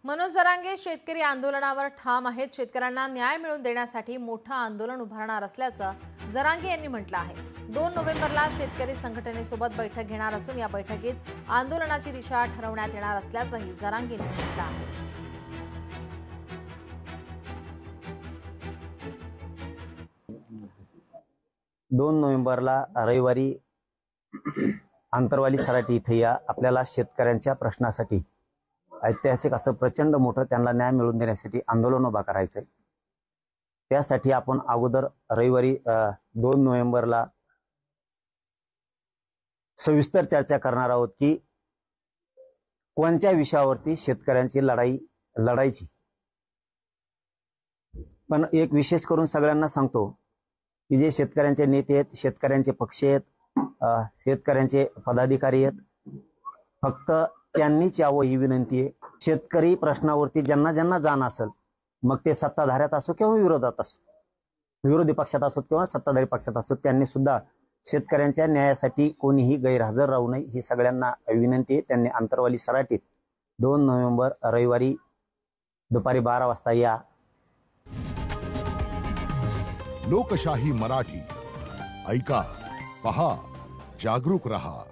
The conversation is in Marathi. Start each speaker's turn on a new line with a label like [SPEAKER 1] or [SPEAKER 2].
[SPEAKER 1] मनोज जरांगे शेतकरी आंदोलनावर ठाम आहेत। शेतकऱ्यांना न्याय मिळवून देण्यासाठी मोठं आंदोलन उभारणार असल्याचं जरांगे यांनी म्हटलं आहे। 2 नोव्हेंबरला शेतकरी संघटनेसोबत बैठक घेणार असून या बैठकीत आंदोलनाची दिशा ठरवण्यात येणार असल्याचंही जरांगे यांनी म्हटलं आहे।
[SPEAKER 2] 2 नोव्हेंबरला रविवारी आंतरवाली सराटी इथे या आपल्याला शेतकऱ्यांच्या प्रश्नासाठी ऐतिहासिक असं प्रचंड मोठं त्यांना न्याय मिळवून देण्यासाठी आंदोलन उभा करायचंय। त्यासाठी आपण अगोदर रविवारी 2 नोव्हेंबरला सविस्तर चर्चा करणार आहोत की कोणत्या विषयावरती शेतकऱ्यांची लढायची। पण एक विशेष करून सगळ्यांना सांगतो की जे शेतकऱ्यांचे नेते आहेत, शेतकऱ्यांचे पक्ष आहेत, शेतकऱ्यांचे पदाधिकारी आहेत, फक्त त्यांनीच यावं ही विनंती आहे। शेतकरी प्रश्नावरती ज्यांना ज्यांना जाण असेल, मग ते सत्ताधाऱ्यात असो किंवा विरोधात असो, विरोधी पक्षात असो किंवा सत्ताधारी पक्षात असो, त्यांनी सुद्धा शेतकऱ्यांच्या न्यायासाठी कोणीही गैरहजर राहू नये ही सगळ्यांना विनंती आहे। त्यांनी आंतरवाली सराटीत 2 नोव्हेंबर रविवारी दुपारी 12 वाजता या।
[SPEAKER 3] लोकशाही मराठी ऐका, पहा, जागरूक रहा।